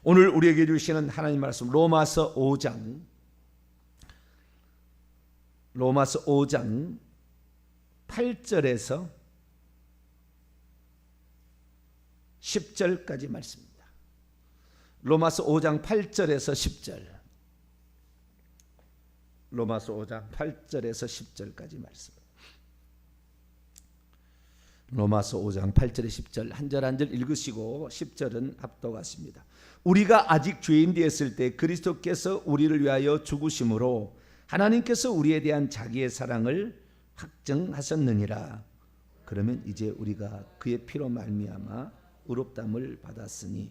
오늘 우리에게 주시는 하나님 말씀 로마서 5장 8절에서 10절까지 말씀입니다. 로마서 5장 8절에서 10절. 로마서 5장 8절에서 10절까지 말씀. 로마서 5장 8절에 10절 한 절 한 절 읽으시고 10절은 합독하십니다. 우리가 아직 죄인 되었을 때 그리스도께서 우리를 위하여 죽으심으로 하나님께서 우리에 대한 자기의 사랑을 확증하셨느니라. 그러면 이제 우리가 그의 피로 말미암아 의롭다함을 받았으니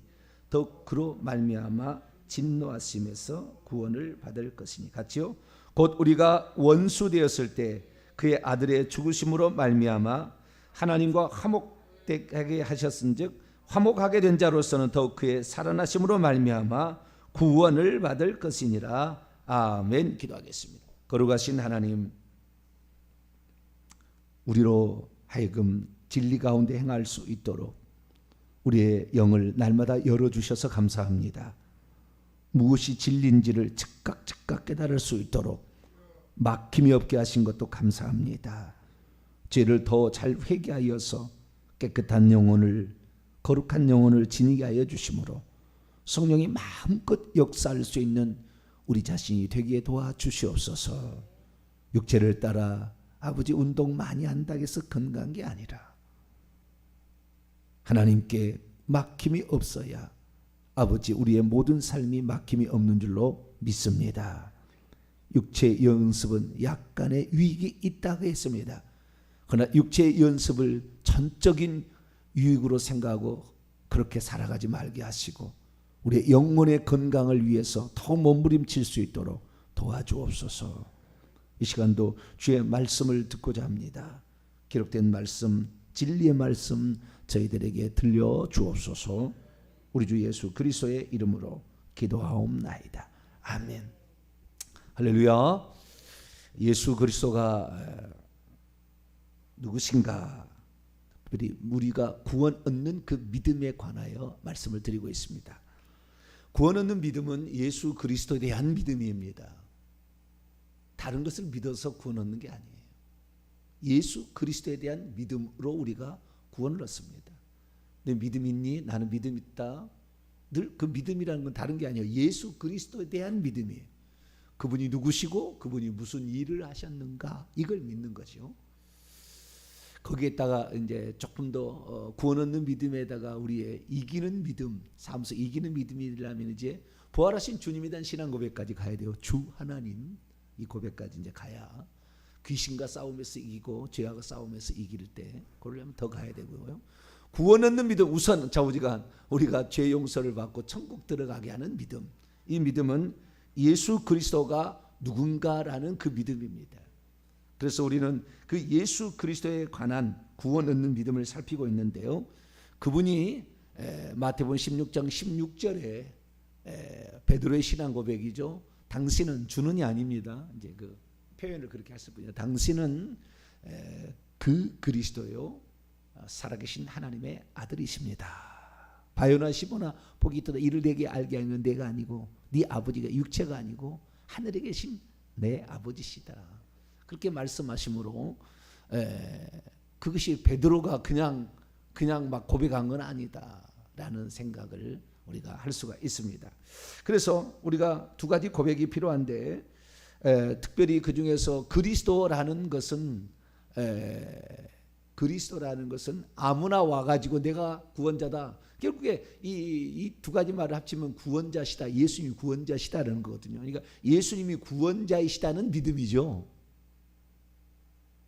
더욱 그로 말미암아 진노하심에서 구원을 받을 것이니. 같이요. 곧 우리가 원수 되었을 때 그의 아들의 죽으심으로 말미암아 하나님과 화목되게 하셨은즉 화목하게 된 자로서는 더욱 그의 살아나심으로 말미암아 구원을 받을 것이니라. 아멘. 기도하겠습니다. 거룩하신 하나님, 우리로 하여금 진리 가운데 행할 수 있도록 우리의 영을 날마다 열어주셔서 감사합니다. 무엇이 진리인지를 즉각 깨달을 수 있도록 막힘이 없게 하신 것도 감사합니다. 죄를 더 잘 회개하여서 깨끗한 영혼을, 거룩한 영혼을 지니게 하여 주심으로 성령이 마음껏 역사할 수 있는 우리 자신이 되기에 도와주시옵소서. 육체를 따라 아버지 운동 많이 한다고 해서 건강한 게 아니라 하나님께 막힘이 없어야 아버지 우리의 모든 삶이 막힘이 없는 줄로 믿습니다. 육체 연습은 약간의 유익이 있다고 했습니다. 그러나 육체의 연습을 전적인 유익으로 생각하고 그렇게 살아가지 말게 하시고 우리의 영혼의 건강을 위해서 더 몸부림칠 수 있도록 도와주옵소서. 이 시간도 주의 말씀을 듣고자 합니다. 기록된 말씀, 진리의 말씀 저희들에게 들려주옵소서. 우리 주 예수 그리스도의 이름으로 기도하옵나이다. 아멘. 할렐루야. 예수 그리스도가 누구신가? 특별히 우리가 구원 얻는 그 믿음에 관하여 말씀을 드리고 있습니다. 구원 얻는 믿음은 예수 그리스도에 대한 믿음입니다. 다른 것을 믿어서 구원 얻는 게 아니에요. 예수 그리스도에 대한 믿음으로 우리가 구원을 얻습니다. 내 믿음 있니? 나는 믿음 있다. 늘 그 믿음이라는 건 다른 게 아니에요. 예수 그리스도에 대한 믿음이에요. 그분이 누구시고 그분이 무슨 일을 하셨는가, 이걸 믿는 거죠. 거기에다가 이제 조금 더 구원 얻는 믿음에다가 우리의 이기는 믿음, 삶에서 이기는 믿음이라면 이제 부활하신 주님에 대한 신앙 고백까지 가야 돼요. 주 하나님, 이 고백까지 이제 가야 귀신과 싸움에서 이기고 죄와 싸움에서 이길 때 그러려면 더 가야 되고요. 구원 얻는 믿음, 우선 좌우지간 우리가 죄 용서를 받고 천국 들어가게 하는 믿음. 이 믿음은 예수 그리스도가 누군가라는 그 믿음입니다. 그래서 우리는 그 예수 그리스도에 관한 구원 얻는 믿음을 살피고 있는데요. 그분이 마태복음 16장 16절에 베드로의 신앙 고백이죠. 당신은, 주는이 아닙니다. 이제 그 표현을 그렇게 했을 뿐이에요. 당신은 그 그리스도요, 살아계신 하나님의 아들이십니다. 바요나 시보나 복이 있도다 이를 내게 알게 하는 내가 아니고 네 아버지가 육체가 아니고 하늘에 계신 내 아버지시다. 그렇게 말씀하심으로 그것이 베드로가 그냥 막 고백한 건 아니다라는 생각을 우리가 할 수가 있습니다. 그래서 우리가 두 가지 고백이 필요한데 특별히 그 중에서 그리스도라는 것은 아무나 와가지고 내가 구원자다. 결국에 이 두 가지 말을 합치면 구원자시다. 예수님이 구원자시다라는 거거든요. 그러니까 예수님이 구원자이시다는 믿음이죠.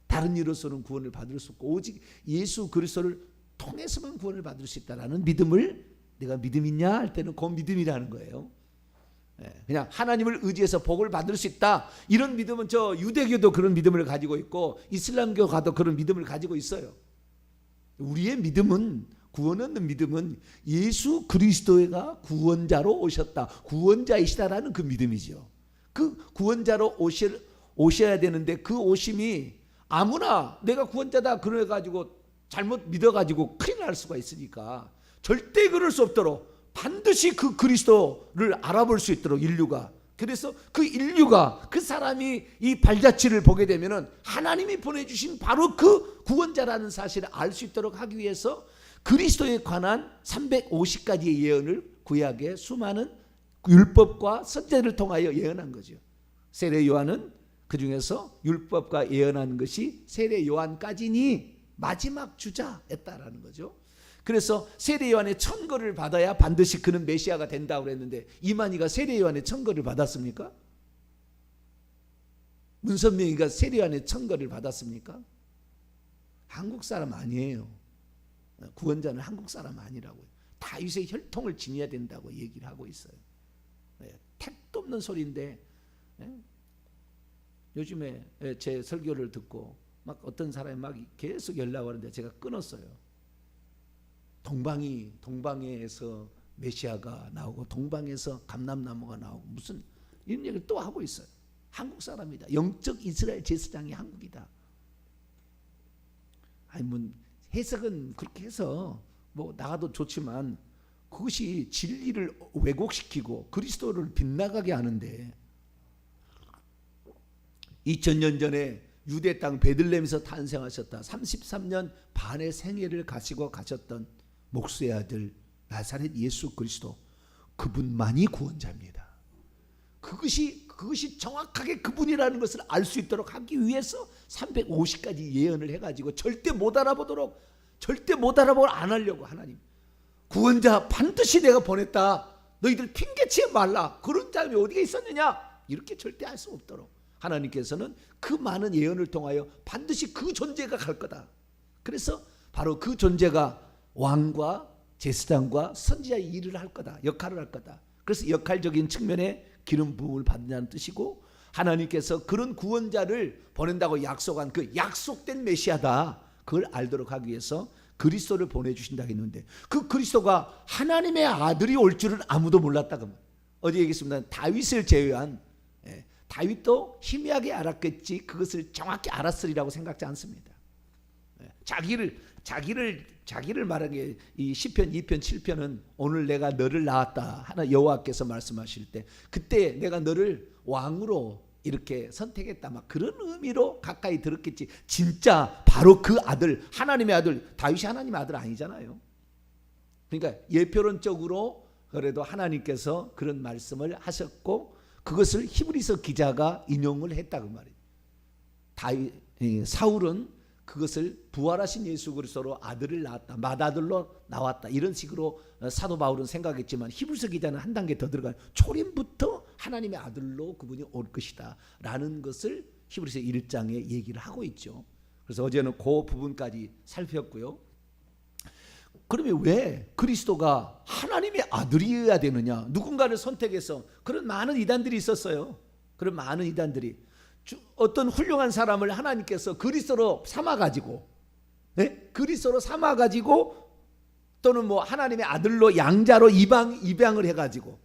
다른 이로서는 구원을 받을 수 없고 오직 예수 그리스도를 통해서만 구원을 받을 수 있다라는 믿음을 내가 믿음 있냐 할 때는 그 믿음이라는 거예요. 그냥 하나님을 의지해서 복을 받을 수 있다. 이런 믿음은 저 유대교도 그런 믿음을 가지고 있고 이슬람교가도 그런 믿음을 가지고 있어요. 우리의 믿음은, 구원 얻는 믿음은 예수 그리스도가 구원자로 오셨다, 구원자이시다라는 그 믿음이죠. 그 구원자로 오셔야 되는데 그 오심이 아무나 내가 구원자다 그래가지고 잘못 믿어가지고 큰일 날 수가 있으니까 절대 그럴 수 없도록 반드시 그 그리스도를 알아볼 수 있도록 인류가, 그래서 그 인류가 그 사람이 이 발자취를 보게 되면은 하나님이 보내주신 바로 그 구원자라는 사실을 알 수 있도록 하기 위해서 그리스도에 관한 350가지의 예언을 구약의 수많은 율법과 선지자를 통하여 예언한 거죠. 세례 요한은 그 중에서 율법과 예언한 것이 세례 요한까지니 마지막 주자였다라는 거죠. 그래서 세례 요한의 천거를 받아야 반드시 그는 메시아가 된다고 그랬는데, 이만희가 세례 요한의 천거를 받았습니까? 문선명이가 세례 요한의 천거를 받았습니까? 한국 사람 아니에요. 구원자는 한국 사람 아니라고요. 다윗의 혈통을 지녀야 된다고 얘기를 하고 있어요. 택도 없는 소리인데, 요즘에 제 설교를 듣고 막 어떤 사람이 막 계속 연락을 하는데 제가 끊었어요. 동방에서 메시아가 나오고 동방에서 감람나무가 나오고 무슨 이런 얘기를 또 하고 있어요. 한국 사람이다. 영적 이스라엘 제사장이 한국이다. 아니 뭐 해석은 그렇게 해서 뭐 나가도 좋지만 그것이 진리를 왜곡시키고 그리스도를 빗나가게 하는데, 2000년 전에 유대 땅 베들레헴에서 탄생하셨다. 33년 반의 생애를 가시고 가셨던 목수의 아들 나사렛 예수 그리스도, 그분만이 구원자입니다. 그것이 정확하게 그분이라는 것을 알 수 있도록 하기 위해서 350가지 예언을 해가지고 절대 못 알아보고 안 하려고, 하나님 구원자 반드시 내가 보냈다, 너희들 핑계치지 말라, 그런 사람이 어디가 있었느냐, 이렇게 절대 할 수 없도록 하나님께서는 그 많은 예언을 통하여 반드시 그 존재가 갈 거다. 그래서 바로 그 존재가 왕과 제사장과 선지자의 일을 할 거다, 역할을 할 거다. 그래서 역할적인 측면에 기름 부음을 받는다는 뜻이고, 하나님께서 그런 구원자를 보낸다고 약속한 그 약속된 메시아다, 그걸 알도록 하기 위해서 그리스도를 보내주신다고 했는데, 그 그리스도가 하나님의 아들이 올 줄은 아무도 몰랐다. 어디 얘기했습니다. 다윗을 제외한, 다윗도 희미하게 알았겠지 그것을 정확히 알았으리라고 생각지 않습니다. 자기를 말한 게 이 시편 2편 7편은 오늘 내가 너를 낳았다 하나 여호와께서 말씀하실 때, 그때 내가 너를 왕으로 이렇게 선택했다, 막 그런 의미로 가까이 들었겠지. 진짜 바로 그 아들, 하나님의 아들, 다윗이 하나님의 아들 아니잖아요. 그러니까 예표론적으로 그래도 하나님께서 그런 말씀을 하셨고, 그것을 히브리서 기자가 인용을 했다 그 말이에요. 사울은 그것을 부활하신 예수 그리스도로 아들을 낳았다, 맏아들로 나왔다, 이런 식으로 사도 바울은 생각했지만, 히브리서 기자는 한 단계 더 들어가요. 초림부터 하나님의 아들로 그분이 올 것이다 라는 것을 히브리서 1장에 얘기를 하고 있죠. 그래서 어제는 그 부분까지 살폈고요. 그러면 왜 그리스도가 하나님의 아들이어야 되느냐, 누군가를 선택해서, 그런 많은 이단들이 있었어요. 그런 많은 이단들이 어떤 훌륭한 사람을 하나님께서 그리스도로 삼아가지고, 그리스도로 삼아가지고, 또는 뭐 하나님의 아들로 양자로 입양을 해가지고,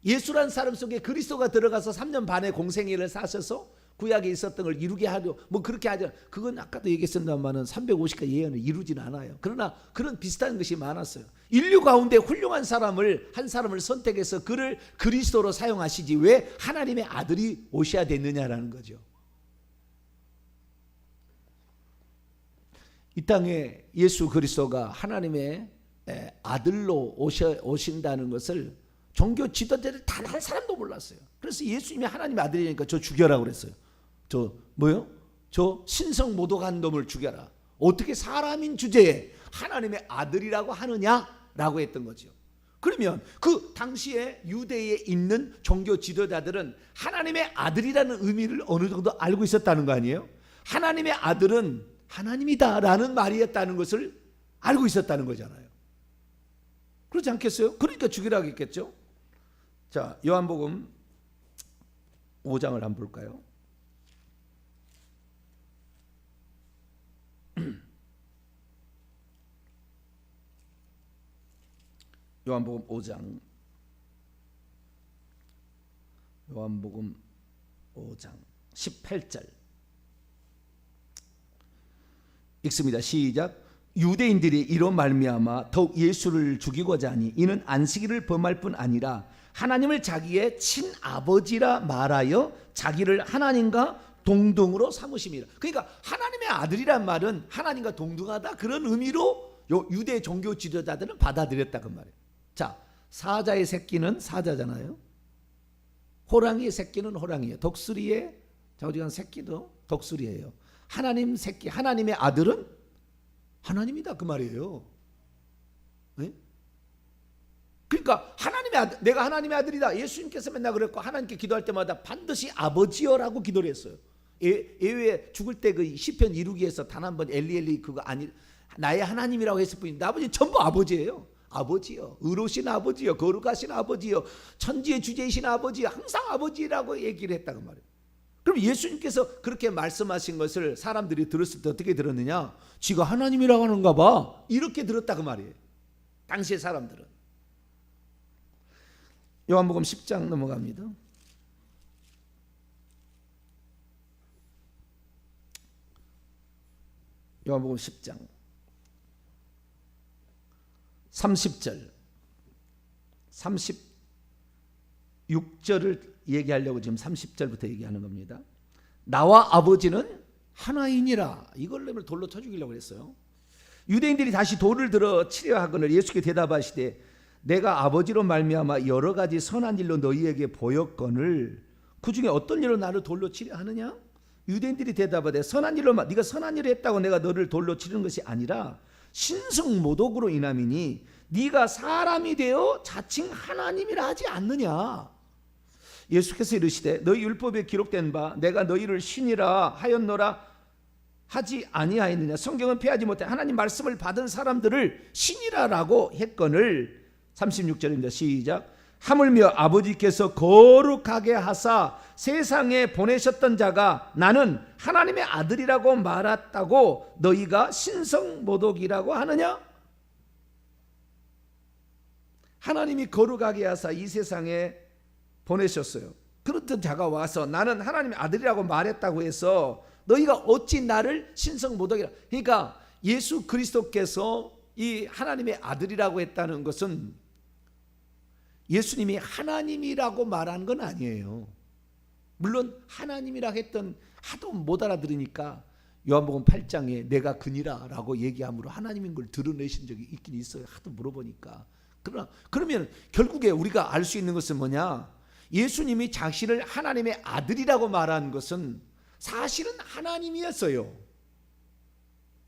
예수란 사람 속에 그리스도가 들어가서 3년 반의 공생애를 사셔서 구약에 있었던 걸 이루게 하려, 뭐 그렇게 하죠. 그건 아까도 얘기했습니다만은 350가지 예언을 이루지는 않아요. 그러나 그런 비슷한 것이 많았어요. 인류 가운데 훌륭한 사람을, 한 사람을 선택해서 그를 그리스도로 사용하시지 왜 하나님의 아들이 오셔야 됐느냐라는 거죠. 이 땅에 예수 그리스도가 하나님의 아들로 오신다는 것을 종교 지도자들 단 한 사람도 몰랐어요. 그래서 예수님이 하나님의 아들이니까 저 죽여라 그랬어요. 저 신성 모독한 놈을 죽여라. 어떻게 사람인 주제에 하나님의 아들이라고 하느냐라고 했던 거죠. 그러면 그 당시에 유대에 있는 종교 지도자들은 하나님의 아들이라는 의미를 어느 정도 알고 있었다는 거 아니에요? 하나님의 아들은 하나님이다라는 말이었다는 것을 알고 있었다는 거잖아요. 그렇지 않겠어요? 그러니까 죽이라고 했겠죠. 자, 요한복음 5장을 한번 볼까요? 요한복음 5장, 요한복음 5장 18절 읽습니다. 시작. 유대인들이 이로 말미암아 더욱 예수를 죽이고자 하니 이는 안식일을 범할 뿐 아니라 하나님을 자기의 친아버지라 말하여 자기를 하나님과 동등으로 삼으심이라. 그러니까 하나님의 아들이란 말은 하나님과 동등하다, 그런 의미로 유대 종교 지도자들은 받아들였다 그 말이에요. 자, 사자의 새끼는 사자잖아요. 호랑이의 새끼는 호랑이에요. 독수리의 자우지간 새끼도 독수리예요. 하나님 새끼, 하나님의 아들은 하나님이다 그 말이에요. 네? 그러니까 하나님의 아들, 내가 하나님의 아들이다. 예수님께서 맨날 그랬고 하나님께 기도할 때마다 반드시 아버지여라고 기도를 했어요. 예외 죽을 때 그 시편 이루기에서 단 한 번 엘리 그거 아니 나의 하나님이라고 했을 뿐인데 아버지 전부 아버지예요. 아버지요, 의로우신 아버지요, 거룩하신 아버지요, 천지의 주제이신 아버지요, 항상 아버지라고 얘기를 했다고 말이에요. 그럼 예수님께서 그렇게 말씀하신 것을 사람들이 들었을 때 어떻게 들었느냐? 지가 하나님이라고 하는가 봐, 이렇게 들었다고 말이에요. 당시의 사람들은. 요한복음 10장 넘어갑니다. 요한복음 10장 30절 36절을 얘기하려고 지금 30절부터 얘기하는 겁니다. 나와 아버지는 하나이니라. 이걸 돌로 쳐 죽이려고 했어요. 유대인들이 다시 돌을 들어 치려 하거늘 예수께 대답하시되 내가 아버지로 말미암아 여러 가지 선한 일로 너희에게 보였거늘 그 중에 어떤 일로 나를 돌로 치려 하느냐? 유대인들이 대답하되 선한 일로 네가 선한 일을 했다고 내가 너를 돌로 치는 것이 아니라 신성모독으로 인함이니 네가 사람이 되어 자칭 하나님이라 하지 않느냐. 예수께서 이르시되 너희 율법에 기록된 바 내가 너희를 신이라 하였노라 하지 아니하였느냐. 성경은 폐하지 못해 하나님 말씀을 받은 사람들을 신이라라고 했거늘 36절입니다. 시작. 하물며 아버지께서 거룩하게 하사 세상에 보내셨던 자가 나는 하나님의 아들이라고 말했다고 너희가 신성모독이라고 하느냐? 하나님이 거룩하게 하사 이 세상에 보내셨어요. 그렇던 자가 와서 나는 하나님의 아들이라고 말했다고 해서 너희가 어찌 나를 신성모독이라. 그러니까 예수 그리스도께서 이 하나님의 아들이라고 했다는 것은 예수님이 하나님이라고 말한 건 아니에요. 물론 하나님이라 했던 하도 못 알아들으니까 요한복음 8장에 내가 그니라 라고 얘기함으로 하나님인 걸 드러내신 적이 있긴 있어요. 하도 물어보니까. 그러면 결국에 우리가 알 수 있는 것은 뭐냐? 예수님이 자신을 하나님의 아들이라고 말한 것은 사실은 하나님이었어요.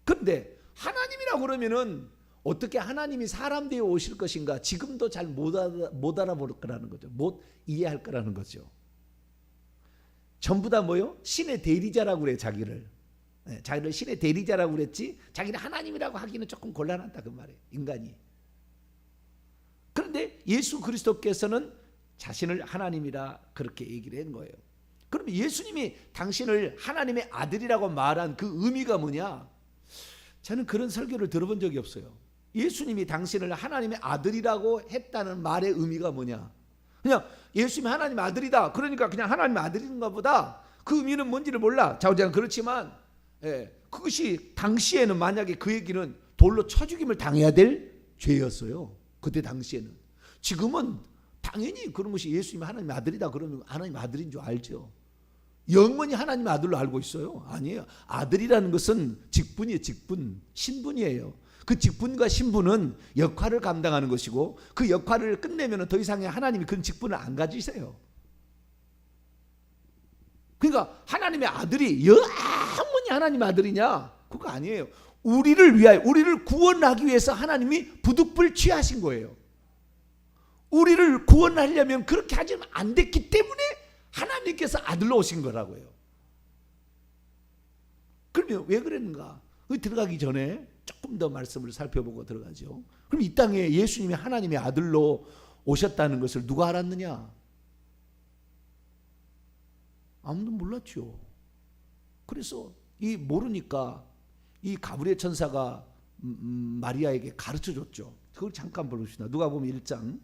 그런데 하나님이라고 그러면은 어떻게 하나님이 사람 되어 오실 것인가 지금도 잘 못 알아볼 거라는 거죠. 못 이해할 거라는 거죠. 전부 다 뭐요? 신의 대리자라고 그래. 자기를 신의 대리자라고 그랬지 자기를 하나님이라고 하기는 조금 곤란하다 그 말이에요. 인간이. 그런데 예수 그리스도께서는 자신을 하나님이라 그렇게 얘기를 한 거예요. 그러면 예수님이 당신을 하나님의 아들이라고 말한 그 의미가 뭐냐? 저는 그런 설교를 들어본 적이 없어요. 예수님이 당신을 하나님의 아들이라고 했다는 말의 의미가 뭐냐? 그냥 예수님이 하나님의 아들이다. 그러니까 그냥 하나님의 아들인가 보다. 그 의미는 뭔지를 몰라. 자우지간 그렇지만 그것이 당시에는 만약에 그 얘기는 돌로 쳐 죽임을 당해야 될 죄였어요. 그때 당시에는. 지금은 당연히 그런 것이 예수님이 하나님의 아들이다 그러면 하나님의 아들인 줄 알죠. 영원히 하나님의 아들로 알고 있어요? 아니에요. 아들이라는 것은 직분이에요. 직분, 신분이에요. 그 직분과 신분은 역할을 감당하는 것이고 그 역할을 끝내면 더 이상의 하나님이 그런 직분을 안 가지세요. 그러니까 하나님의 아들이 영원히 하나님의 아들이냐? 그거 아니에요. 우리를 위하여, 우리를 구원하기 위해서 하나님이 부득불 취하신 거예요. 우리를 구원하려면 그렇게 하지는 안 됐기 때문에 하나님께서 아들로 오신 거라고요. 그러면 왜 그랬는가? 들어가기 전에 조금 더 말씀을 살펴보고 들어가죠. 그럼 이 땅에 예수님이 하나님의 아들로 오셨다는 것을 누가 알았느냐? 아무도 몰랐죠. 그래서 이 모르니까 이 가브리엘 천사가 마리아에게 가르쳐 줬죠. 그걸 잠깐 보십시다. 누가복음 1장.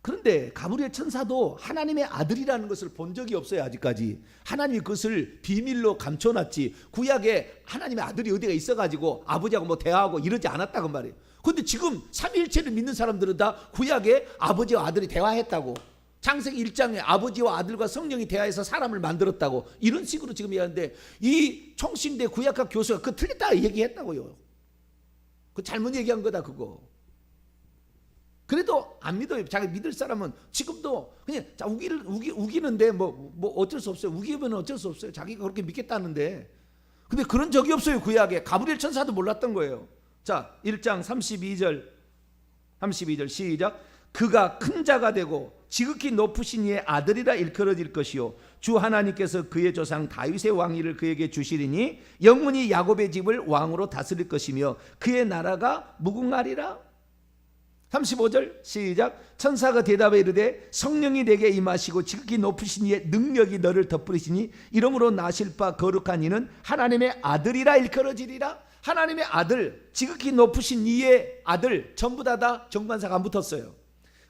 그런데 가브리엘 천사도 하나님의 아들이라는 것을 본 적이 없어요. 아직까지 하나님이 그것을 비밀로 감춰놨지, 구약에 하나님의 아들이 어디가 있어가지고 아버지하고 뭐 대화하고 이러지 않았다고 말이에요. 그런데 지금 삼위일체를 믿는 사람들은 다 구약에 아버지와 아들이 대화했다고, 창세기 1장에 아버지와 아들과 성령이 대화해서 사람을 만들었다고, 이런 식으로 지금 얘기하는데 이 총신대 구약학 교수가 그거 틀렸다 얘기했다고요. 그 잘못 얘기한 거다 그거. 그래도 안 믿어요. 자기 믿을 사람은 지금도 그냥 우기는데 뭐 어쩔 수 없어요. 우기면 어쩔 수 없어요. 자기가 그렇게 믿겠다는데. 근데 그런 적이 없어요. 구약에. 가브리엘 천사도 몰랐던 거예요. 자, 1장 32절 시작. 그가 큰 자가 되고 지극히 높으신 이의 아들이라 일컬어질 것이요 주 하나님께서 그의 조상 다윗의 왕위를 그에게 주시리니 영원히 야곱의 집을 왕으로 다스릴 것이며 그의 나라가 무궁하리라. 35절 시작. 천사가 대답해 이르되 성령이 내게 임하시고 지극히 높으신 이의 능력이 너를 덮으시니 이러므로 나실 바 거룩한 이는 하나님의 아들이라 일컬어지리라. 하나님의 아들, 지극히 높으신 이의 아들, 전부 다 정관사가 안 붙었어요.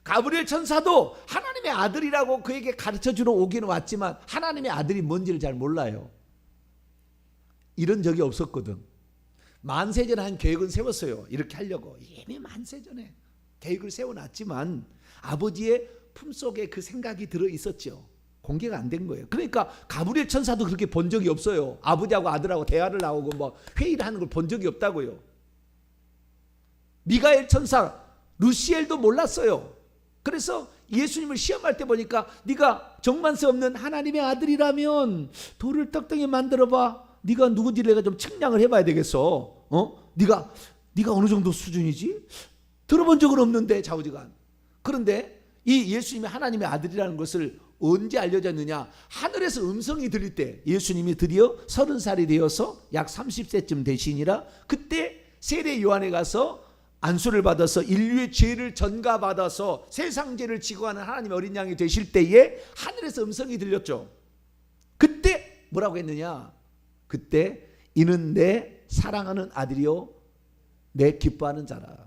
가브리엘 천사도 하나님의 아들이라고 그에게 가르쳐주러 오기는 왔지만 하나님의 아들이 뭔지를 잘 몰라요. 이런 적이 없었거든. 만세전에 한 계획은 세웠어요. 이렇게 하려고. 이미 만세전에 계획을 세워놨지만 아버지의 품속에 그 생각이 들어있었죠. 공개가 안 된 거예요. 그러니까 가브리엘 천사도 그렇게 본 적이 없어요. 아버지하고 아들하고 대화를 나오고 뭐 회의를 하는 걸 본 적이 없다고요. 미가엘 천사 루시엘도 몰랐어요. 그래서 예수님을 시험할 때 보니까 네가 정반수 없는 하나님의 아들이라면 돌을 떡덩이 만들어봐. 네가 누군지를 내가 좀 측량을 해봐야 되겠어. 네가 어느 정도 수준이지? 들어본 적은 없는데 좌우지간. 그런데 이 예수님이 하나님의 아들이라는 것을 언제 알려졌느냐? 하늘에서 음성이 들릴 때, 예수님이 드디어 30살이 되어서 약 30세쯤 되시니라. 그때 세례 요한에 가서 안수를 받아서 인류의 죄를 전가받아서 세상 죄를 지고 가는 하나님의 어린 양이 되실 때에 하늘에서 음성이 들렸죠. 그때 뭐라고 했느냐? 그때 이는 내 사랑하는 아들이요 내 기뻐하는 자라.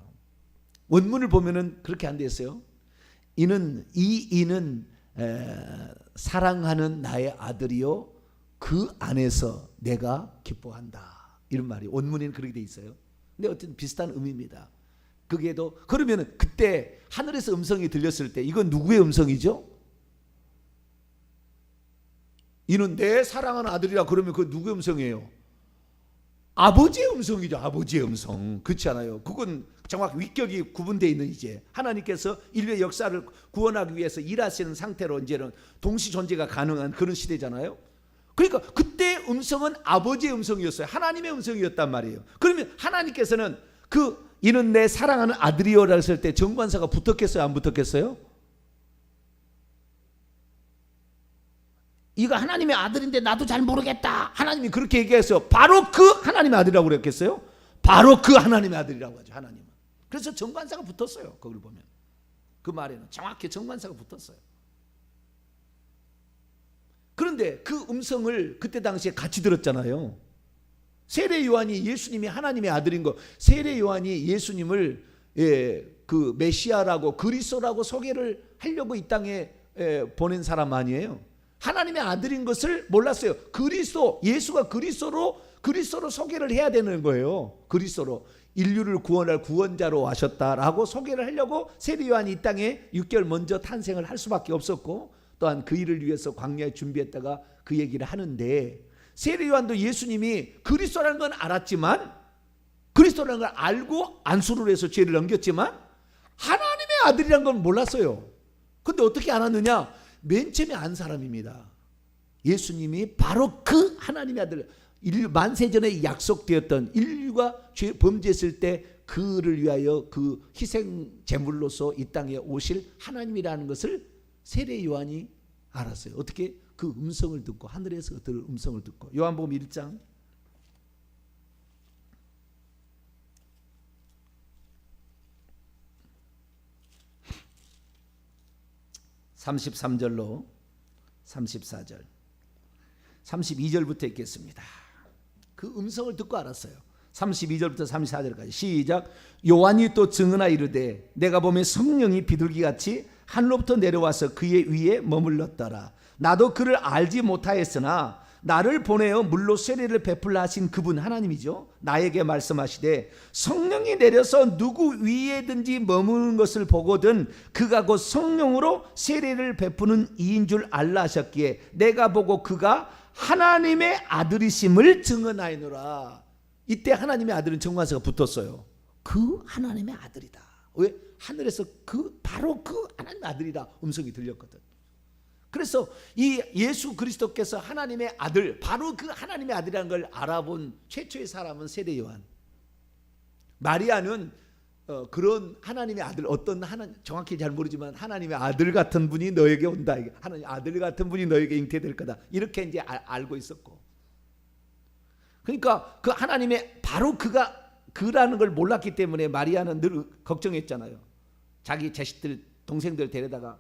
원문을 보면은 그렇게 안 돼 있어요. 이는 사랑하는 나의 아들이요 그 안에서 내가 기뻐한다. 이런 말이 원문에는 그렇게 돼 있어요. 근데 어쨌든 비슷한 의미입니다. 그게도 그러면은 그때 하늘에서 음성이 들렸을 때 이건 누구의 음성이죠? 이는 내 사랑하는 아들이라 그러면 그 누구의 음성이에요? 아버지의 음성이죠. 아버지의 음성. 그렇지 않아요? 그건 정확히 위격이 구분되어 있는 이제 하나님께서 인류의 역사를 구원하기 위해서 일하시는 상태로 이제는 동시 존재가 가능한 그런 시대잖아요. 그러니까 그때 음성은 아버지의 음성이었어요. 하나님의 음성이었단 말이에요. 그러면 하나님께서는 그 이는 내 사랑하는 아들이요라고 했을 때 정관사가 붙었겠어요? 안 붙었겠어요? 이거 하나님의 아들인데 나도 잘 모르겠다. 하나님이 그렇게 얘기했어요. 바로 그 하나님의 아들이라고 그랬겠어요? 바로 그 하나님의 아들이라고 하죠. 하나님은. 그래서 정관사가 붙었어요. 거기를 보면 그 말에는 정확히 정관사가 붙었어요. 그런데 그 음성을 그때 당시에 같이 들었잖아요. 세례 요한이 예수님이 하나님의 아들인 거, 세례 요한이 예수님을 그 메시아라고 그리스도라고 소개를 하려고 이 땅에 보낸 사람 아니에요. 하나님의 아들인 것을 몰랐어요. 그리스도, 예수가 그리스도로 소개를 해야 되는 거예요. 그리스도로 인류를 구원할 구원자로 하셨다라고 소개를 하려고 세례 요한이 이 땅에 6개월 먼저 탄생을 할 수밖에 없었고, 또한 그 일을 위해서 광야에 준비했다가 그 얘기를 하는데, 세례 요한도 예수님이 그리스도라는 건 알았지만, 그리스도라는 걸 알고 안수를 해서 죄를 넘겼지만 하나님의 아들이라는 건 몰랐어요. 근데 어떻게 알았느냐? 맨 처음에 안 사람입니다. 예수님이 바로 그 하나님의 아들, 인류 만세전에 약속되었던 인류가 범죄했을 때 그를 위하여 그 희생 제물로서 이 땅에 오실 하나님이라는 것을 세례 요한이 알았어요. 어떻게? 그 음성을 듣고, 하늘에서 들은 음성을 듣고. 요한복음 1장 33절로 34절 32절부터 읽겠습니다. 그 음성을 듣고 알았어요. 32절부터 34절까지 시작. 요한이 또 증언하 이르되 내가 보면 성령이 비둘기같이 하늘로부터 내려와서 그의 위에 머물렀더라. 나도 그를 알지 못하였으나 나를 보내어 물로 세례를 베풀라 하신 그분 하나님이죠. 나에게 말씀하시되 성령이 내려서 누구 위에든지 머무는 것을 보거든 그가 곧 성령으로 세례를 베푸는 이인 줄 알라 하셨기에 내가 보고 그가 하나님의 아들이심을 증언하였노라. 이때 하나님의 아들은 정관사가 붙었어요. 그 하나님의 아들이다. 왜? 하늘에서 바로 그 하나님의 아들이다 음성이 들렸거든. 그래서 이 예수 그리스도께서 하나님의 아들, 바로 그 하나님의 아들이라는 걸 알아본 최초의 사람은 세례 요한. 마리아는 그런 하나님의 아들, 어떤 정확히 잘 모르지만 하나님의 아들 같은 분이 너에게 온다, 하나님 아들 같은 분이 너에게 잉태될 거다, 이렇게 이제 알고 있었고, 그러니까 그 하나님의 바로 그라는 걸 몰랐기 때문에 마리아는 늘 걱정했잖아요. 자기 자식들, 동생들 데려다가,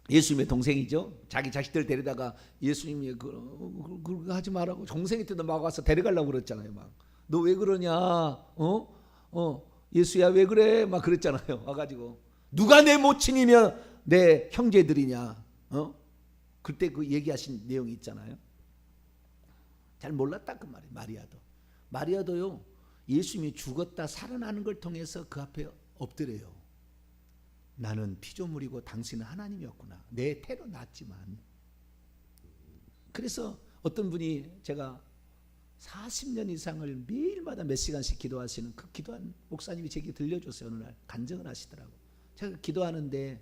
예수님의 동생이죠. 자기 자식들 데려다가 예수님이 그거 하지 말라고, 동생한테도 막 와서 데려가려고 그랬잖아요. 막 너 왜 그러냐? 예수야 왜 그래? 막 그랬잖아요. 와가지고 누가 내 모친이며 내 형제들이냐? 그때 그 얘기하신 내용이 있잖아요. 잘 몰랐다 그 말이에요. 마리아도요. 예수님이 죽었다 살아나는 걸 통해서 그 앞에 엎드려요. 나는 피조물이고 당신은 하나님이었구나. 내 태로 났지만. 그래서 어떤 분이, 제가 40년 이상을 매일마다 몇 시간씩 기도하시는 그 기도한 목사님이 제게 들려줬어요. 어느 날 간증을 하시더라고. 제가 기도하는데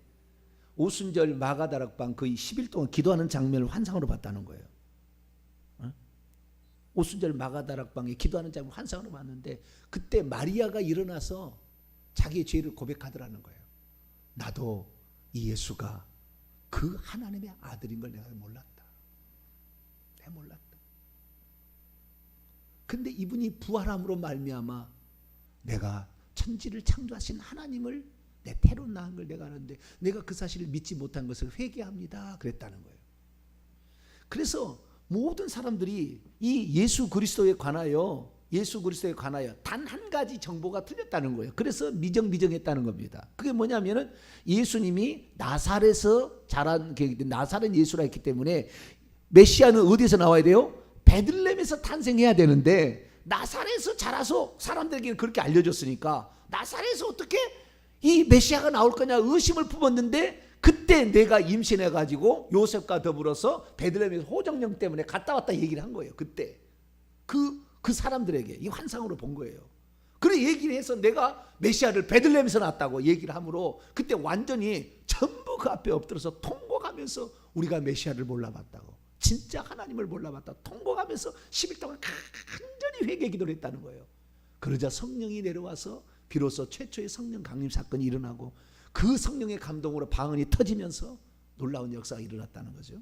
오순절 마가다락방 거의 10일 동안 기도하는 장면을 환상으로 봤다는 거예요. 오순절 마가다락방에 기도하는 장면을 환상으로 봤는데, 그때 마리아가 일어나서 자기의 죄를 고백하더라는 거예요. 나도 이 예수가 그 하나님의 아들인 걸 내가 몰랐다. 내가 몰랐다. 근데 이분이 부활함으로 말미암아 내가 천지를 창조하신 하나님을 내 태로 낳은 걸 내가 아는데 내가 그 사실을 믿지 못한 것을 회개합니다. 그랬다는 거예요. 그래서 모든 사람들이 이 예수 그리스도에 관하여 단 한 가지 정보가 틀렸다는 거예요. 그래서 미정했다는 겁니다. 그게 뭐냐면은 예수님이 나사렛에서 자란 나사렛 예수라 했기 때문에 메시아는 어디서 나와야 돼요? 베들레헴에서 탄생해야 되는데 나사렛에서 자라서 사람들에게 그렇게 알려졌으니까 나사렛에서 어떻게 이 메시아가 나올 거냐 의심을 품었는데, 그때 내가 임신해가지고 요셉과 더불어서 베들레헴에서 호정령 때문에 갔다 왔다 얘기를 한 거예요. 그때 그 사람들에게 이 환상으로 본 거예요. 그래 얘기를 해서 내가 메시아를 베들레헴에서 낳았다고 얘기를 하므로 그때 완전히 전부 그 앞에 엎드려서 통곡하면서 우리가 메시아를 몰라봤다고, 진짜 하나님을 몰라봤다고 통곡하면서 10일 동안 간절히 회개 기도를 했다는 거예요. 그러자 성령이 내려와서 비로소 최초의 성령 강림 사건이 일어나고 그 성령의 감동으로 방언이 터지면서 놀라운 역사가 일어났다는 거죠.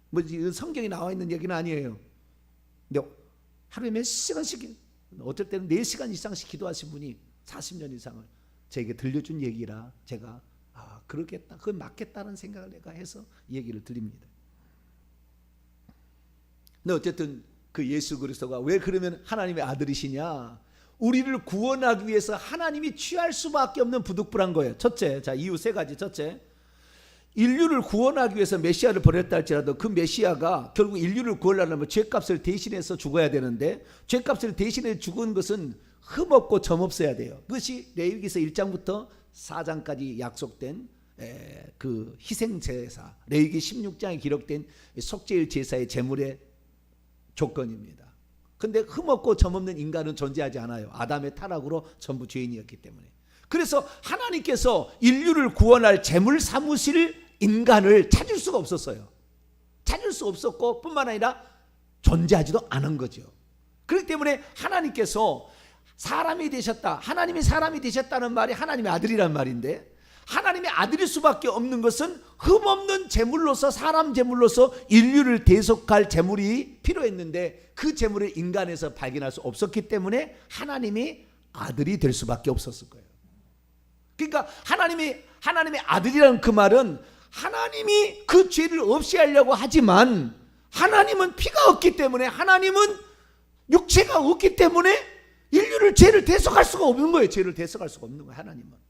뭐 성경에 나와 있는 얘기는 아니에요. 근데 하루에 몇 시간씩, 어쩔 때는 4시간 이상씩 기도하신 분이 40년 이상을 제게 들려준 얘기라 제가 그러겠다, 그건 맞겠다는 생각을 내가 해서 얘기를 드립니다. 근데 어쨌든 그 예수 그리스도가 왜 그러면 하나님의 아들이시냐? 우리를 구원하기 위해서 하나님이 취할 수밖에 없는 부득불한 거예요. 첫째, 자 이유 3가지. 첫째, 인류를 구원하기 위해서 메시아를 보냈다 할지라도 그 메시아가 결국 인류를 구원하려면 죄값을 대신해서 죽어야 되는데, 죄값을 대신해 죽은 것은 흠없고 점없어야 돼요. 그것이 레위기서 1장부터 4장까지 약속된 그 희생제사, 레위기 16장에 기록된 속죄일 제사의 제물의 조건입니다. 근데 흠없고 점없는 인간은 존재하지 않아요. 아담의 타락으로 전부 죄인이었기 때문에. 그래서 하나님께서 인류를 구원할 제물 삼으실 인간을 찾을 수가 없었어요. 찾을 수 없었고 뿐만 아니라 존재하지도 않은 거죠. 그렇기 때문에 하나님께서 사람이 되셨다, 하나님이 사람이 되셨다는 말이 하나님의 아들이란 말인데, 하나님의 아들일 수밖에 없는 것은 흠없는 제물로서, 사람 제물로서 인류를 대속할 제물이 필요했는데 그 제물을 인간에서 발견할 수 없었기 때문에 하나님이 아들이 될 수밖에 없었을 거예요. 그러니까 하나님의 아들이라는 그 말은 하나님이 그 죄를 없이 하려고 하지만 하나님은 피가 없기 때문에, 하나님은 육체가 없기 때문에 죄를 대속할 수가 없는 거예요. 죄를 대속할 수가 없는 거예요. 하나님은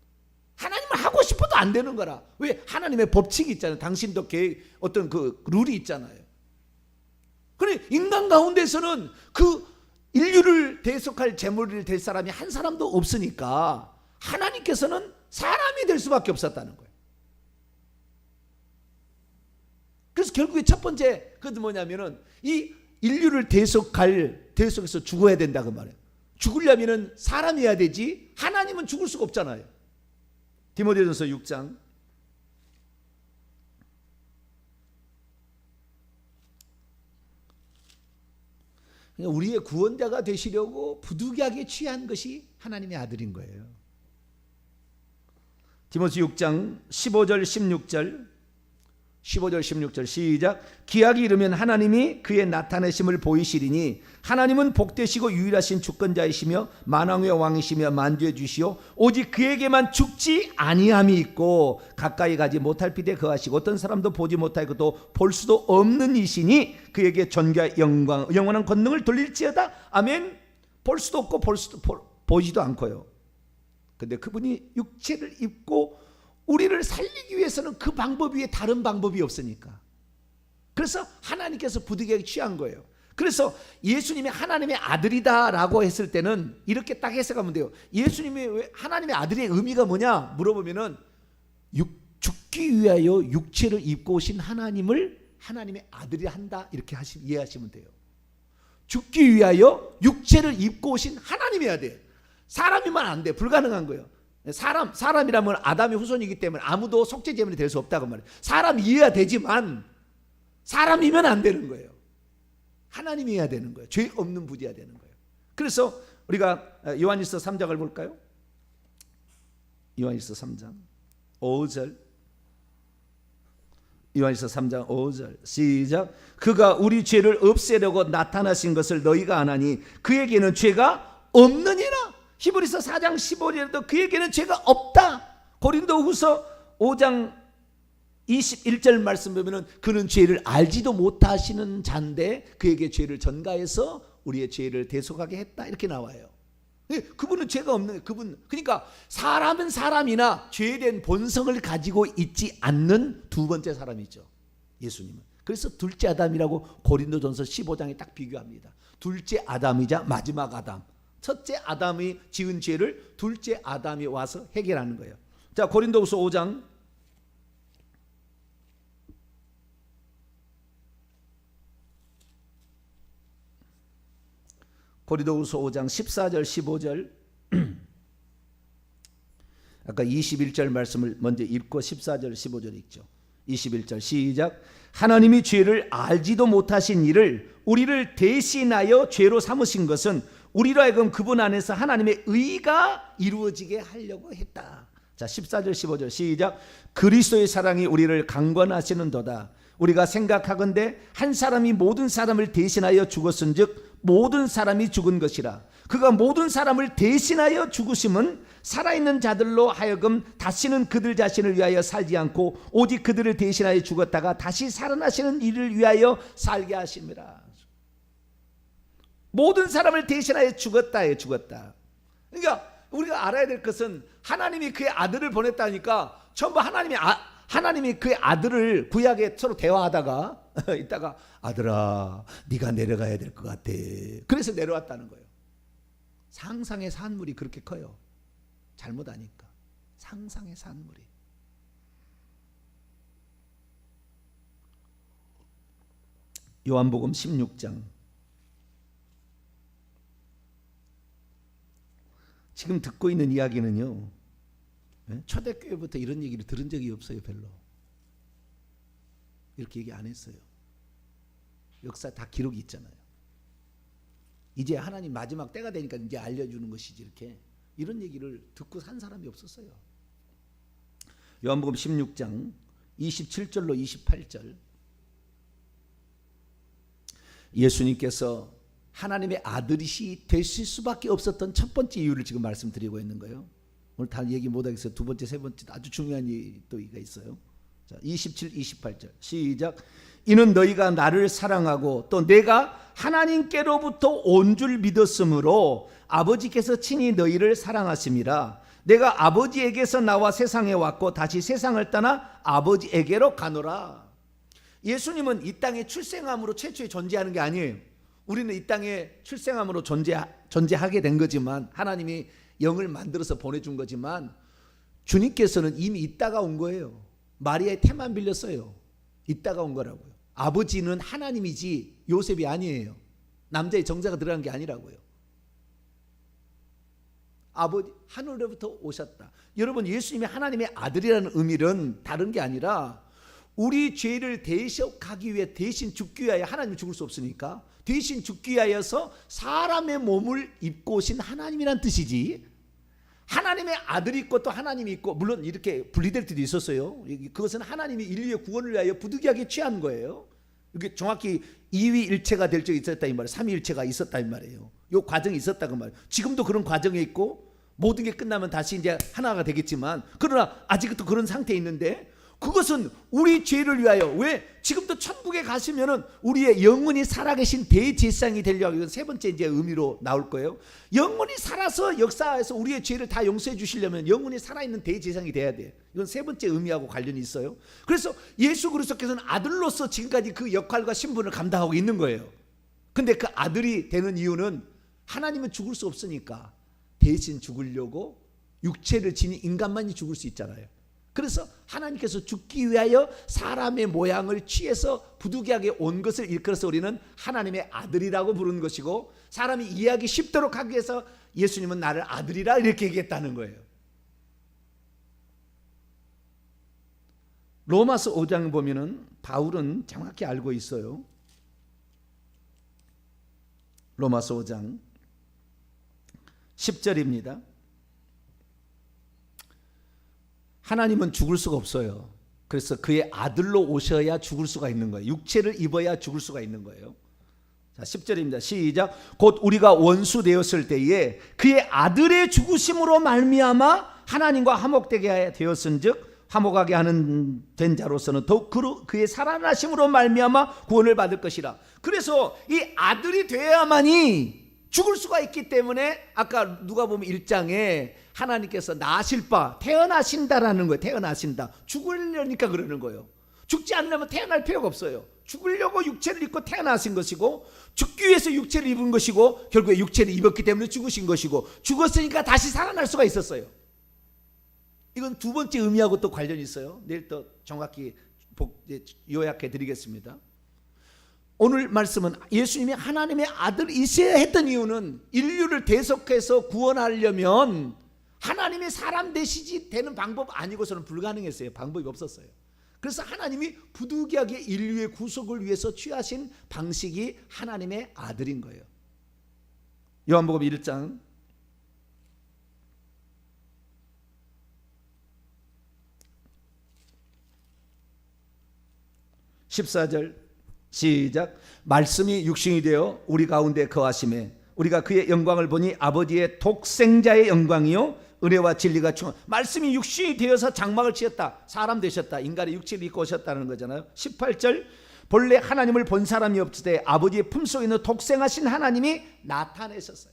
하고 싶어도 안 되는 거라. 왜? 하나님의 법칙이 있잖아요. 당신도 어떤 그 룰이 있잖아요. 그래, 인간 가운데서는 그 인류를 대속할 제물이 될 사람이 한 사람도 없으니까 하나님께서는 사람이 될 수밖에 없었다는 거예요. 그래서 결국에 첫 번째 그것도 뭐냐면은 이 인류를 대속해서 죽어야 된다고 말해요. 죽으려면은 사람이어야 되지 하나님은 죽을 수가 없잖아요. 디모데전서 6장 우리의 구원자가 되시려고 부득이하게 취한 것이 하나님의 아들인 거예요. 디모데 6장 15절 16절 시작. 기약이 이르면 하나님이 그의 나타내심을 보이시리니 하나님은 복되시고 유일하신 주권자이시며 만왕의 왕이시며 만주의 주시오 오직 그에게만 죽지 아니함이 있고 가까이 가지 못할 빛에 거하시고 어떤 사람도 보지 못하고 또 볼 수도 없는 이시니 그에게 존귀와 영광 영원한 권능을 돌릴지어다. 아멘. 볼 수도 없고 보지도 않고요. 근데 그분이 육체를 입고 우리를 살리기 위해서는 그 방법 위에 다른 방법이 없으니까. 그래서 하나님께서 부득이하게 취한 거예요. 그래서 예수님이 하나님의 아들이다라고 했을 때는 이렇게 딱 해석하면 돼요. 예수님이 왜 하나님의 아들의 의미가 뭐냐 물어보면은 죽기 위하여 육체를 입고 오신 하나님을 하나님의 아들이 한다 이렇게 이해하시면 돼요. 죽기 위하여 육체를 입고 오신 하나님이어야 돼. 사람이면 안 돼. 불가능한 거예요. 사람이라면 아담의 후손이기 때문에 아무도 속죄 제물이 될 수 없다고 말해요. 사람이어야 되지만 사람이면 안 되는 거예요. 하나님이어야 되는 거예요. 죄 없는 분이어야 되는 거예요. 그래서 우리가 요한일서 3장을 볼까요? 요한일서 3장 5절 요한일서 3장 5절 시작. 그가 우리 죄를 없애려고 나타나신 것을 너희가 아나니 그에게는 죄가 없느니라. 히브리서 4장 15절에도 그에게는 죄가 없다. 고린도후서 5장 21절 말씀 보면은 그는 죄를 알지도 못하시는 자인데 그에게 죄를 전가해서 우리의 죄를 대속하게 했다 이렇게 나와요. 그분은 죄가 없는 그분. 그러니까 사람은 사람이나 죄된 본성을 가지고 있지 않는 두 번째 사람이죠. 예수님은. 그래서 둘째 아담이라고 고린도전서 15장에 딱 비교합니다. 둘째 아담이자 마지막 아담. 첫째 아담이 지은 죄를 둘째 아담이 와서 해결하는 거예요. 자, 고린도후서 5장 고린도후서 5장 14절 15절 아까 21절 말씀을 먼저 읽고 14절 15절 읽죠. 21절 시작. 하나님이 죄를 알지도 못하신 이를 우리를 대신하여 죄로 삼으신 것은 우리로 하여금 그분 안에서 하나님의 의가 이루어지게 하려고 했다. 자, 14절 15절 시작. 그리스도의 사랑이 우리를 강권하시는도다. 우리가 생각하건대 한 사람이 모든 사람을 대신하여 죽었은즉 모든 사람이 죽은 것이라. 그가 모든 사람을 대신하여 죽으심은 살아있는 자들로 하여금 다시는 그들 자신을 위하여 살지 않고 오직 그들을 대신하여 죽었다가 다시 살아나시는 이를 위하여 살게 하심이라. 모든 사람을 대신하여 죽었다에 죽었다. 그러니까 우리가 알아야 될 것은 하나님이 그의 아들을 보냈다니까 전부 하나님이 그의 아들을 구약에 서로 대화하다가 있다가 아들아 네가 내려가야 될 것 같아. 그래서 내려왔다는 거예요. 상상의 산물이 그렇게 커요. 잘못 아니까. 상상의 산물이. 요한복음 16장 지금 듣고 있는 이야기는요, 초대교회부터 이런 얘기를 들은 적이 없어요. 별로 이렇게 얘기 안 했어요. 역사 다 기록이 있잖아요. 이제 하나님 마지막 때가 되니까 이제 알려주는 것이지 이렇게 이런 얘기를 듣고 산 사람이 없었어요. 요한복음 16장 27절로 28절 예수님께서 하나님의 아들이시 되실 수밖에 없었던 첫 번째 이유를 지금 말씀드리고 있는 거예요. 오늘 다 얘기 못하겠어요. 두 번째, 세 번째 아주 중요한 또 이가 있어요. 자, 27, 28절 시작. 이는 너희가 나를 사랑하고 또 내가 하나님께로부터 온 줄 믿었으므로 아버지께서 친히 너희를 사랑하심이라. 내가 아버지에게서 나와 세상에 왔고 다시 세상을 떠나 아버지에게로 가노라. 예수님은 이 땅에 출생함으로 최초에 존재하는 게 아니에요. 우리는 이 땅에 출생함으로 존재하게 된 거지만, 하나님이 영을 만들어서 보내준 거지만, 주님께서는 이미 있다가 온 거예요. 마리아의 태만 빌렸어요. 있다가 온 거라고요. 아버지는 하나님이지 요셉이 아니에요. 남자의 정자가 들어간 게 아니라고요. 아버지 하늘로부터 오셨다. 여러분, 예수님이 하나님의 아들이라는 의미는 다른 게 아니라 우리 죄를 대속하기 위해 대신 죽기 위하여, 하나님이 죽을 수 없으니까 대신 죽기 위하여서 사람의 몸을 입고 오신 하나님이란 뜻이지, 하나님의 아들이 있고 또 하나님이 있고, 물론 이렇게 분리될 때도 있었어요. 그것은 하나님이 인류의 구원을 위하여 부득이하게 취한 거예요. 이게 정확히 이위일체가 될 적이 있었다 이 말이에요. 삼위일체가 있었다 이 말이에요. 이 과정이 있었다 그 말이에요. 지금도 그런 과정에 있고, 모든 게 끝나면 다시 이제 하나가 되겠지만, 그러나 아직도 그런 상태에 있는데, 그것은 우리 죄를 위하여, 왜 지금도 천국에 가시면은 우리의 영원히 살아계신 대제사장이 되려고, 이건 세 번째 이제 의미로 나올 거예요. 영원히 살아서 역사에서 우리의 죄를 다 용서해 주시려면 영원히 살아있는 대제사장이 돼야 돼. 이건 세 번째 의미하고 관련이 있어요. 그래서 예수 그리스도께서는 아들로서 지금까지 그 역할과 신분을 감당하고 있는 거예요. 근데 그 아들이 되는 이유는, 하나님은 죽을 수 없으니까 대신 죽으려고 육체를 지닌 인간만이 죽을 수 있잖아요. 그래서 하나님께서 죽기 위하여 사람의 모양을 취해서 부득이하게 온 것을 일컬어서 우리는 하나님의 아들이라고 부르는 것이고, 사람이 이해하기 쉽도록 하기 위해서 예수님은 나를 아들이라 이렇게 얘기했다는 거예요. 로마서 5장 보면은 바울은 정확히 알고 있어요. 로마서 5장 10절입니다. 하나님은 죽을 수가 없어요. 그래서 그의 아들로 오셔야 죽을 수가 있는 거예요. 육체를 입어야 죽을 수가 있는 거예요. 자, 10절입니다. 시작. 곧 우리가 원수 되었을 때에 그의 아들의 죽으심으로 말미암아 하나님과 화목되게 되었은즉, 화목하게 하는 된 자로서는 더욱 그의 살아나심으로 말미암아 구원을 받을 것이라. 그래서 이 아들이 되어야만이 죽을 수가 있기 때문에, 아까 누가복음 1장에 하나님께서 낳으실 바, 태어나신다라는 거예요. 태어나신다. 죽으려니까 그러는 거예요. 죽지 않으려면 태어날 필요가 없어요. 죽으려고 육체를 입고 태어나신 것이고, 죽기 위해서 육체를 입은 것이고, 결국에 육체를 입었기 때문에 죽으신 것이고, 죽었으니까 다시 살아날 수가 있었어요. 이건 두 번째 의미하고 또 관련이 있어요. 내일 또 정확히 요약해 드리겠습니다. 오늘 말씀은 예수님이 하나님의 아들이셔야 했던 이유는, 인류를 대속해서 구원하려면 하나님의 사람 되시지 되는 방법 아니고서는 불가능했어요. 방법이 없었어요. 그래서 하나님이 부득이하게 인류의 구속을 위해서 취하신 방식이 하나님의 아들인 거예요. 요한복음 1장 14절 시작. 말씀이 육신이 되어 우리 가운데 거하심에 우리가 그의 영광을 보니 아버지의 독생자의 영광이요 은혜와 진리가 충만. 말씀이 육신이 되어서 장막을 치었다. 사람 되셨다. 인간의 육체를 입고 오셨다는 거잖아요. 18절. 본래 하나님을 본 사람이 없을 때 아버지의 품속에 있는 독생하신 하나님이 나타내셨어요.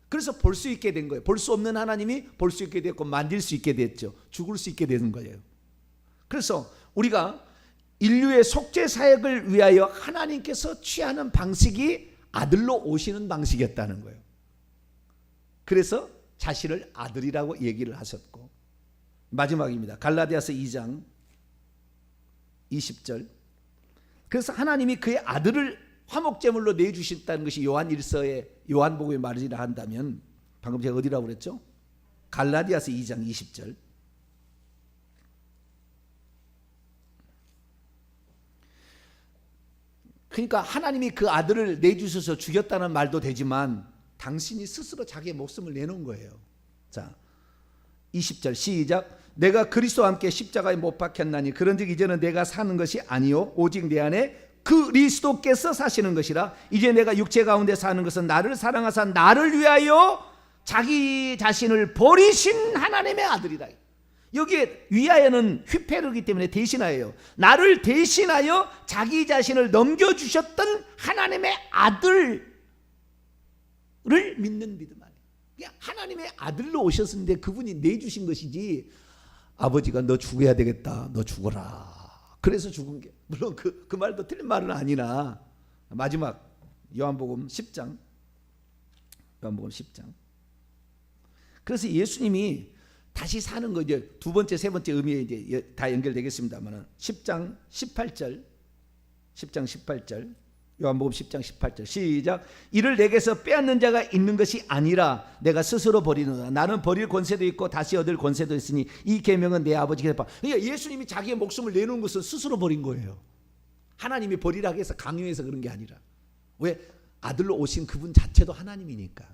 그래서 볼 수 있게 된 거예요. 볼 수 없는 하나님이 볼 수 있게 됐고, 만질 수 있게 됐죠. 죽을 수 있게 되는 거예요. 그래서 우리가 인류의 속죄 사역을 위하여 하나님께서 취하는 방식이 아들로 오시는 방식이었다는 거예요. 그래서 자신을 아들이라고 얘기를 하셨고, 마지막입니다. 갈라디아서 2장 20절. 그래서 하나님이 그의 아들을 화목제물로 내주셨다는 것이 요한 1서의 요한복음의 말이라 한다면, 방금 제가 어디라고 그랬죠? 갈라디아서 2장 20절. 그러니까 하나님이 그 아들을 내주셔서 죽였다는 말도 되지만, 당신이 스스로 자기의 목숨을 내놓은 거예요. 자, 20절 시작. 내가 그리스도와 함께 십자가에 못 박혔나니 그런즉 이제는 내가 사는 것이 아니요 오직 내 안에 그리스도께서 사시는 것이라. 이제 내가 육체 가운데 사는 것은 나를 사랑하사 나를 위하여 자기 자신을 버리신 하나님의 아들이다. 여기에 위하여는 휘페르기 때문에 대신하여요. 나를 대신하여 자기 자신을 넘겨주셨던 하나님의 아들을 믿는 믿음 안에. 그냥 하나님의 아들로 오셨는데 그분이 내주신 것이지 아버지가 너 죽어야 되겠다, 너 죽어라, 그래서 죽은 게, 물론 그 말도 틀린 말은 아니나 마지막 요한복음 10장, 요한복음 10장. 그래서 예수님이 다시 사는 거, 이제 두 번째 세 번째 의미에 이제 다 연결되겠습니다만은 10장 18절, 10장 18절, 요한복음 10장 18절 시작. 이를 내게서 빼앗는 자가 있는 것이 아니라 내가 스스로 버리노라. 나는 버릴 권세도 있고 다시 얻을 권세도 있으니 이 계명은 내 아버지께서 봐. 그러니까 예수님이 자기의 목숨을 내놓은 것은 스스로 버린 거예요. 하나님이 버리라고 해서 강요해서 그런 게 아니라. 왜? 아들로 오신 그분 자체도 하나님이니까.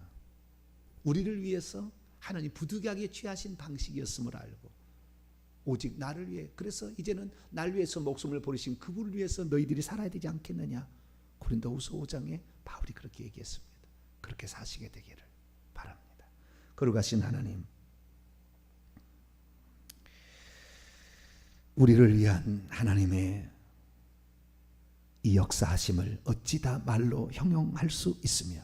우리를 위해서 하나님 부득이하게 취하신 방식이었음을 알고 오직 나를 위해, 그래서 이제는 날 위해서 목숨을 버리신 그분을 위해서 너희들이 살아야 되지 않겠느냐. 고린도후서 5장에 바울이 그렇게 얘기했습니다. 그렇게 사시게 되기를 바랍니다. 거룩하신 하나님, 우리를 위한 하나님의 이 역사하심을 어찌 다 말로 형용할 수 있으며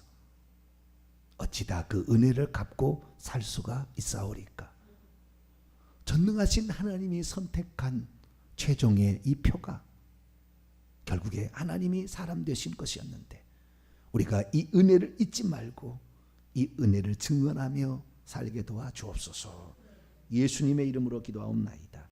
어찌 다 그 은혜를 갚고 살 수가 있사오리까. 전능하신 하나님이 선택한 최종의 이 표가 결국에 하나님이 사람 되신 것이었는데 우리가 이 은혜를 잊지 말고 이 은혜를 증언하며 살게 도와 주옵소서. 예수님의 이름으로 기도하옵나이다.